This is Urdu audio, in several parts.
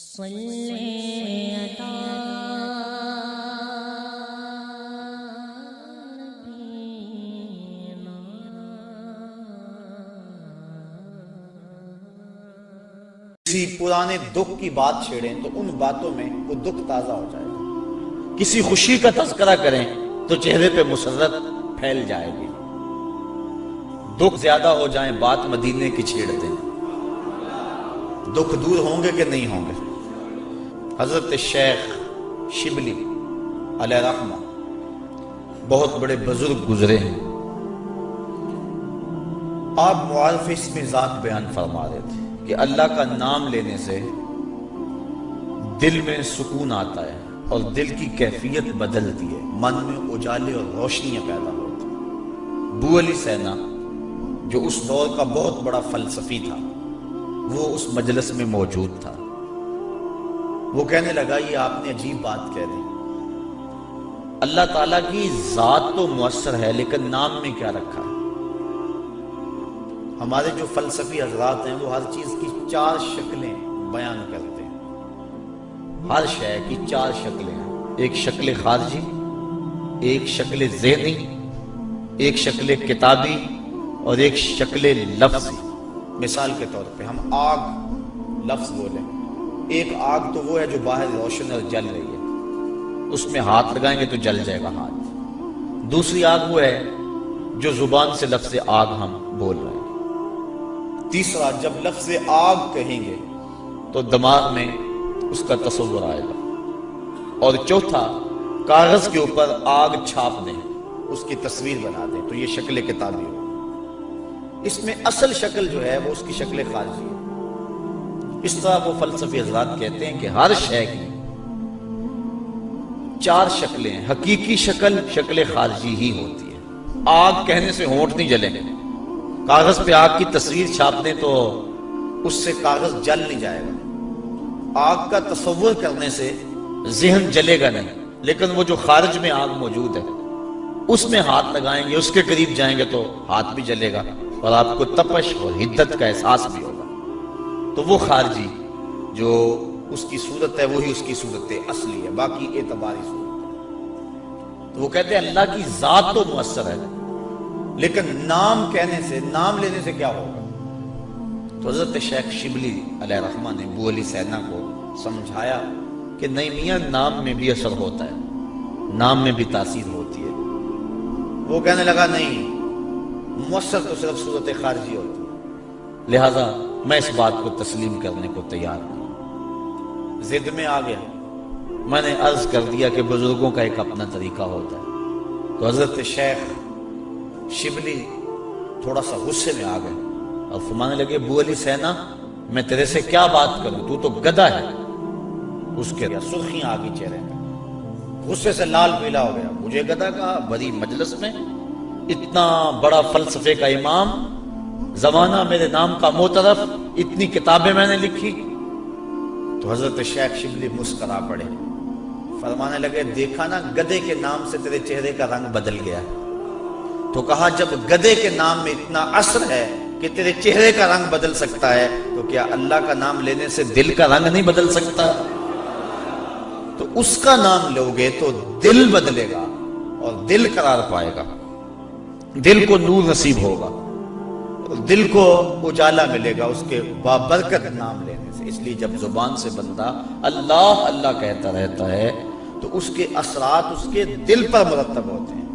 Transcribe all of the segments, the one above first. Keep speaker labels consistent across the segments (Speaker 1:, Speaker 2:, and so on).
Speaker 1: کسی پرانے دکھ کی بات چھیڑیں تو ان باتوں میں وہ دکھ تازہ ہو جائے گا، کسی خوشی کا تذکرہ کریں تو چہرے پہ مسرت پھیل جائے گی، دکھ زیادہ ہو جائیں بات مدینے کی چھیڑ دیں، دکھ دور ہوں گے کہ نہیں ہوں گے۔ حضرت شیخ شبلی علیہ رحمہ بہت بڑے بزرگ گزرے ہیں، آپ معارف اسم ذات بیان فرما رہے تھے کہ اللہ کا نام لینے سے دل میں سکون آتا ہے اور دل کی کیفیت بدلتی ہے، من میں اجالے اور روشنیاں پیدا ہوتی ہیں۔ ابو علی سینا جو اس دور کا بہت بڑا فلسفی تھا وہ اس مجلس میں موجود تھا، وہ کہنے لگا یہ آپ نے عجیب بات کہہ دی، اللہ تعالیٰ کی ذات تو مؤثر ہے لیکن نام میں کیا رکھا ہے؟ ہمارے جو فلسفی حضرات ہیں وہ ہر چیز کی 4 شکلیں بیان کرتے ہیں، ہر شے کی 4 شکلیں ہیں، ایک شکل خارجی، ایک شکل ذہنی، ایک شکل کتابی اور ایک شکل لفظی۔ مثال کے طور پہ ہم آگ لفظ بولیں، ایک آگ تو وہ ہے جو باہر روشن اور جل رہی ہے، اس میں ہاتھ لگائیں گے تو جل جائے گا ہاتھ۔ دوسری آگ وہ ہے جو زبان سے لفظ آگ ہم بول رہے ہیں۔ تیسرا، جب لفظ آگ کہیں گے تو دماغ میں اس کا تصور آئے گا۔ اور چوتھا، کاغذ کے اوپر آگ چھاپ دیں، اس کی تصویر بنا دیں تو یہ شکل کتابی ہو۔ اس میں اصل شکل جو ہے وہ اس کی شکل خارجی ہے۔ اس طرح وہ فلسفی حضرات کہتے ہیں کہ ہر شے کی 4 شکلیں ہیں، حقیقی شکل شکل خارجی ہی ہوتی ہے۔ آگ کہنے سے ہونٹ نہیں جلیں گے، کاغذ پہ آگ کی تصویر چھاپ دیں تو اس سے کاغذ جل نہیں جائے گا، آگ کا تصور کرنے سے ذہن جلے گا نہیں، لیکن وہ جو خارج میں آگ موجود ہے اس میں ہاتھ لگائیں گے، اس کے قریب جائیں گے تو ہاتھ بھی جلے گا اور آپ کو تپش اور حدت کا احساس بھی ہوگا۔ تو وہ خارجی جو اس کی صورت ہے وہی اس کی صورت اصلی ہے، باقی اعتباری صورت ہے۔ تو وہ کہتے ہیں اللہ کی ذات تو مؤثر ہے لیکن نام کہنے سے، نام لینے سے کیا ہوگا؟ تو حضرت شیخ شبلی علیہ رحمہ نے ابو علی سینا کو سمجھایا کہ نہیں میاں، نام میں بھی اثر ہوتا ہے، نام میں بھی تاثیر ہوتی ہے۔ وہ کہنے لگا نہیں، مؤثر تو صرف صورت خارجی ہوتی ہے، لہذا میں اس بات کو تسلیم کرنے کو تیار نہیں۔ ضد میں آ گیا، میں نے عرض کر دیا کہ بزرگوں کا ایک اپنا طریقہ ہوتا ہے۔ تو حضرت شیخ شبلی تھوڑا سا غصے میں آ گئے اور فرمانے لگے ابو علی سینا، میں تیرے سے کیا بات کروں، تو گدھا ہے۔ اس کے سرخیاں آ گئی چہرے میں، غصے سے لال پیلا ہو گیا، مجھے گدھا کہا بڑی مجلس میں، اتنا بڑا فلسفے کا امام، زمانہ میرے نام کا معترف، اتنی کتابیں میں نے لکھی۔ تو حضرت شیخ شبلی مسکرا پڑے، فرمانے لگے دیکھا نا، گدھے کے نام سے تیرے چہرے کا رنگ بدل گیا۔ تو کہا جب گدھے کے نام میں اتنا اثر ہے کہ تیرے چہرے کا رنگ بدل سکتا ہے تو کیا اللہ کا نام لینے سے دل کا رنگ نہیں بدل سکتا؟ تو اس کا نام لوگے تو دل بدلے گا اور دل قرار پائے گا، دل کو نور نصیب ہوگا، دل کو اجالا ملے گا اس کے بابرکت نام لینے سے۔ اس لیے جب زبان سے بندہ اللہ اللہ کہتا رہتا ہے تو اس کے اثرات اس کے دل پر مرتب ہوتے ہیں،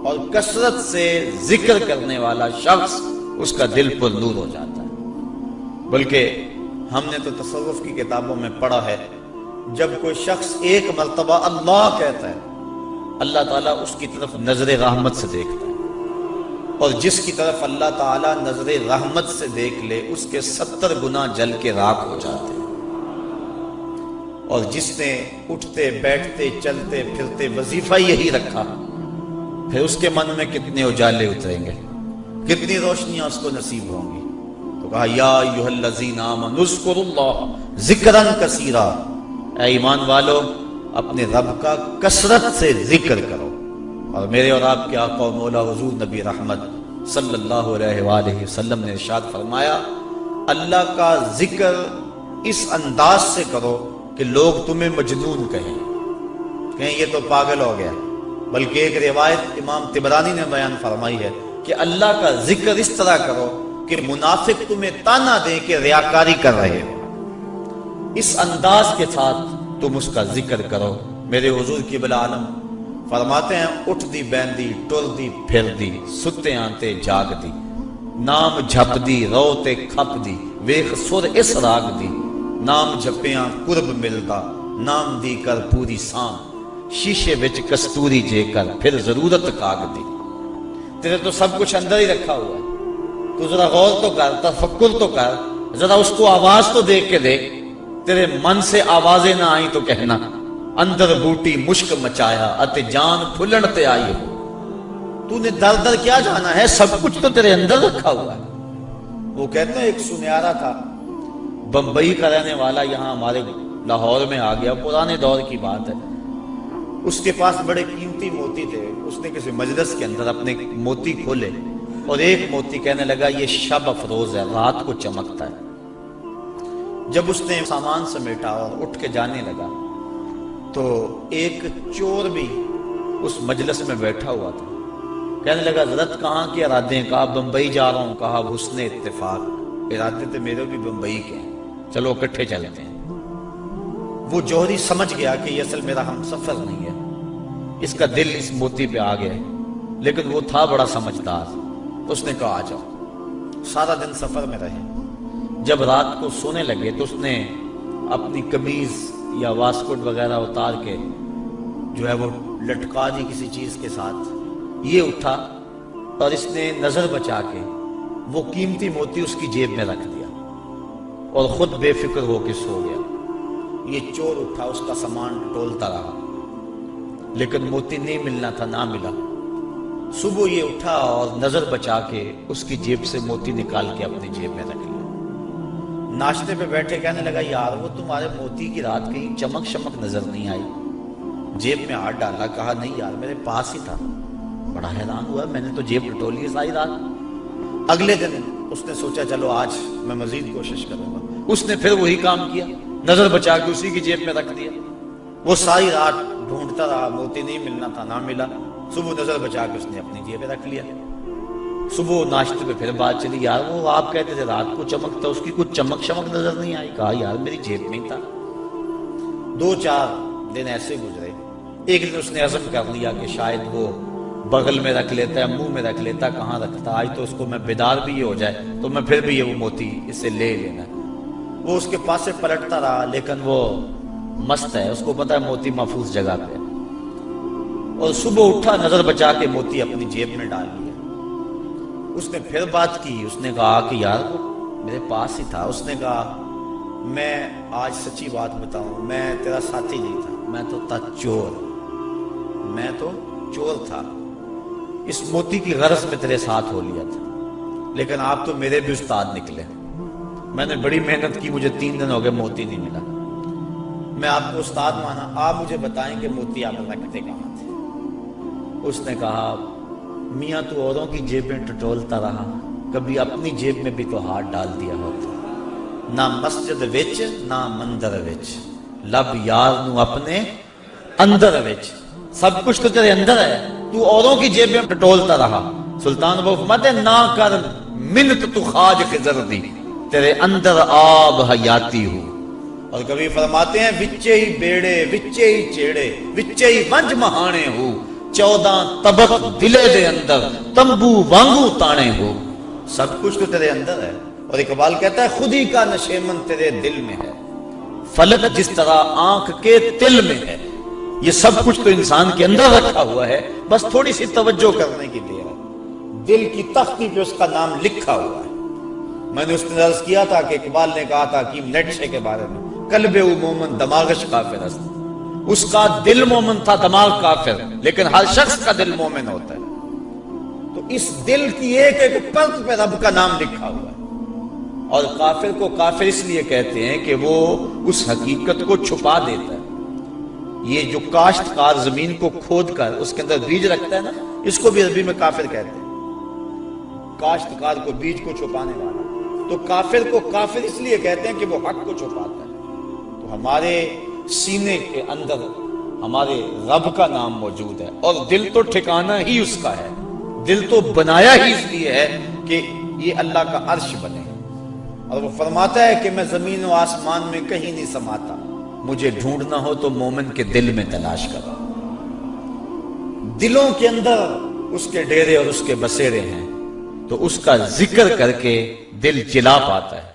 Speaker 1: اور کثرت سے ذکر کرنے والا شخص اس کا دل پر نور ہو جاتا ہے۔ بلکہ ہم نے تو تصوف کی کتابوں میں پڑھا ہے، جب کوئی شخص ایک مرتبہ اللہ کہتا ہے اللہ تعالیٰ اس کی طرف نظر رحمت سے دیکھتا ہے، اور جس کی طرف اللہ تعالیٰ نظر رحمت سے دیکھ لے اس کے 70 گنا جل کے راکھ ہو جاتے ہیں۔ اور جس نے اٹھتے بیٹھتے چلتے پھرتے وظیفہ یہی رکھا، پھر اس کے من میں کتنے اجالے اتریں گے، کتنی روشنیاں اس کو نصیب ہوں گی۔ تو کہا یا ایھا الذین آمنوا اذکروا اللہ ذکرا کثیرا، اے ایمان والو اپنے رب کا کثرت سے ذکر کرو۔ اور میرے اور آپ کے آقا و مولا حضور نبی رحمت صلی اللہ علیہ وآلہ وسلم نے ارشاد فرمایا، اللہ کا ذکر اس انداز سے کرو کہ لوگ تمہیں مجنون کہیں یہ تو پاگل ہو گیا۔ بلکہ ایک روایت امام طبرانی نے بیان فرمائی ہے کہ اللہ کا ذکر اس طرح کرو کہ منافق تمہیں تانا دیں کہ ریاکاری کر رہے ہو، اس انداز کے ساتھ تم اس کا ذکر کرو۔ میرے حضور قبلہ عالم فرماتے ہیں اٹھ دی بیندی ٹر دی پھر دی ستے آنتے جاگ دی، نام جھپ دی روتے کھپ دی ویخ سر اس راگ دی، نام جھپیاں قرب ملدا نام دی کر پوری سام، شیشے وچ کستوری جے کر پھر ضرورت کاگ دی۔ تیرے تو سب کچھ اندر ہی رکھا ہوا ہے، تو ذرا غور تو کر، تفکر تو کر، ذرا اس کو آواز تو دیکھ کے دیکھ۔ تیرے من سے آوازیں نہ آئیں تو کہنا اندر بوٹی مشک مچایا اتے جان پھلن تے آئی ہو۔ تو نے در در کیا جانا ہے، سب کچھ تو تیرے اندر رکھا ہوا ہے۔ وہ کہتے ہیں ایک سنیارا تھا، بمبئی کا رہنے والا، یہاں ہمارے لاہور میں آ گیا، پرانے دور کی بات ہے۔ اس کے پاس بڑے قیمتی موتی تھے، اس نے کسی مجلس کے اندر اپنے موتی کھولے اور ایک موتی کہنے لگا یہ شب افروز ہے، رات کو چمکتا ہے۔ جب اس نے سامان سمیٹا اور اٹھ کے جانے لگا تو ایک چور بھی اس مجلس میں بیٹھا ہوا تھا، کہنے لگا حضرت کہاں کے ارادے ہیں؟ کہا بمبئی جا رہا ہوں۔ کہا حسن اتفاق، ارادے تو میرے بھی بمبئی کے ہیں، چلو اکٹھے چلتے ہیں۔ وہ جوہری سمجھ گیا کہ یہ اصل میرا ہم سفر نہیں ہے، اس کا دل اس موتی پہ آ گیا، لیکن وہ تھا بڑا سمجھدار۔ اس نے کہا آ جاؤ۔ سارا دن سفر میں رہے، جب رات کو سونے لگے تو اس نے اپنی قمیض یا واسکٹ وغیرہ اتار کے جو ہے وہ لٹکا دی کسی چیز کے ساتھ۔ یہ اٹھا اور اس نے نظر بچا کے وہ قیمتی موتی اس کی جیب میں رکھ دیا اور خود بے فکر ہو کے سو گیا۔ یہ چور اٹھا، اس کا سامان ٹولتا رہا، لیکن موتی نہیں ملنا تھا، نہ ملا۔ صبح یہ اٹھا اور نظر بچا کے اس کی جیب سے موتی نکال کے اپنی جیب میں رکھ لیا۔ ناشتے پہ بیٹھے کہنے لگا یار وہ تمہارے موتی کی رات کہیں چمک شمک نظر نہیں آئی؟ جیب میں ہاتھ ڈالا، کہا نہیں یار میرے پاس ہی تھا۔ بڑا حیران ہوا، میں نے تو جیب ٹٹولی ہے ساری رات۔ اگلے دن اس نے سوچا چلو آج میں مزید کوشش کروں گا۔ اس نے پھر وہی کام کیا، نظر بچا کے اسی کی جیب میں رکھ دیا۔ وہ ساری رات ڈھونڈتا رہا، موتی نہیں ملنا تھا، نہ ملا۔ صبح نظر بچا کے اس نے اپنی جیب میں رکھ لیا۔ صبح ناشتے پہ پھر بات چلی، یار وہ آپ کہتے تھے رات کو چمکتا، اس کی کچھ چمک شمک نظر نہیں آئی؟ کہا یار میری جیب میں ہی تھا۔ 2-4 دن ایسے گزرے۔ ایک دن اس نے عزم کر لیا کہ شاید وہ بغل میں رکھ لیتا ہے، منہ میں رکھ لیتا، کہاں رکھتا، آج تو اس کو میں بیدار بھی یہ ہو جائے تو میں پھر بھی یہ وہ موتی اس سے لے لینا۔ وہ اس کے پاس سے پلٹتا رہا، لیکن وہ مست ہے، اس کو پتا ہے موتی محفوظ جگہ پہ۔ اور صبح اٹھا، نظر بچا کے موتی اپنی جیب میں ڈال لیا۔ اس نے پھر بات کی، اس نے کہا کہ یار وہ میرے پاس ہی تھا۔ اس نے کہا میں آج سچی بات بتاؤں، میں تیرا ساتھی نہیں تھا، میں تو تھا چور، میں تو چور تھا، اس موتی کی غرض میں تیرے ساتھ ہو لیا تھا، لیکن آپ تو میرے بھی استاد نکلے۔ میں نے بڑی محنت کی، مجھے 3 دن ہو گئے موتی نہیں ملا، میں آپ کو استاد مانا، آپ مجھے بتائیں کہ موتی آپ رکھتے کہاں تھے؟ اس نے کہا میاں تو اوروں کی جیب میں ٹٹولتا رہا، کبھی اپنی جیب میں بھی تو ہاتھ ڈال دیا ہوتا، نہ مسجد وچ نہ مندر وچ، لب یار نو اپنے اندر وچ، سب کچھ تو تیرے اندر ہے، تو اوروں کی جیب میں ٹٹولتا رہا۔ سلطان وہ فرماتے ہیں نہ کر منت تو خواج خضر دی، تیرے اندر آب حیاتی ہو۔ اور کبھی فرماتے ہیں وچے ہی بیڑے وچے ہی چیڑے وچے ہی ونج مہانے ہو، 14 طبق دلے دے اندر تمبو وانگو تانے ہو، سب کچھ تو تیرے اندر ہے۔ اور اقبال کہتا ہے خود ہی کا نشیمن تیرے دل میں ہے، فلک جس طرح آنکھ کے تل میں ہے، یہ سب کچھ تو انسان کے اندر رکھا ہوا ہے، بس تھوڑی سی توجہ کرنے کی دیر ہے۔ دل کی تختی پہ اس کا نام لکھا ہوا ہے۔ میں نے اس نے عرض کیا تھا کہ اقبال نے کہا تھا حکیم نیٹشے کے بارے میں قلب مومن دماغش کافر است، اس کا دل مومن تھا، دماغ کافر، لیکن ہر شخص کا دل مومن ہوتا ہے۔ تو اس دل کی ایک ایک پرت پہ رب کا نام لکھا ہوا ہے۔ اور کافر کو کافر اس لیے کہتے ہیں کہ وہ اس حقیقت کو چھپا دیتا ہے۔ یہ جو کاشتکار زمین کو کھود کر اس کے اندر بیج رکھتا ہے نا، اس کو بھی عربی میں کافر کہتے ہیں، کاشتکار کو بیج کو چھپانے والا۔ تو کافر کو کافر اس لیے کہتے ہیں کہ وہ حق کو چھپاتا ہے۔ ہمارے سینے کے اندر ہمارے رب کا نام موجود ہے، اور دل تو ٹھکانہ ہی اس کا ہے، دل تو بنایا ہی اس لیے ہے کہ یہ اللہ کا عرش بنے، اور وہ فرماتا ہے کہ میں زمین و آسمان میں کہیں نہیں سماتا، مجھے ڈھونڈنا ہو تو مومن کے دل میں تلاش کرو۔ دلوں کے اندر اس کے ڈیرے اور اس کے بسیرے ہیں، تو اس کا ذکر کر کے دل جلا پاتا ہے۔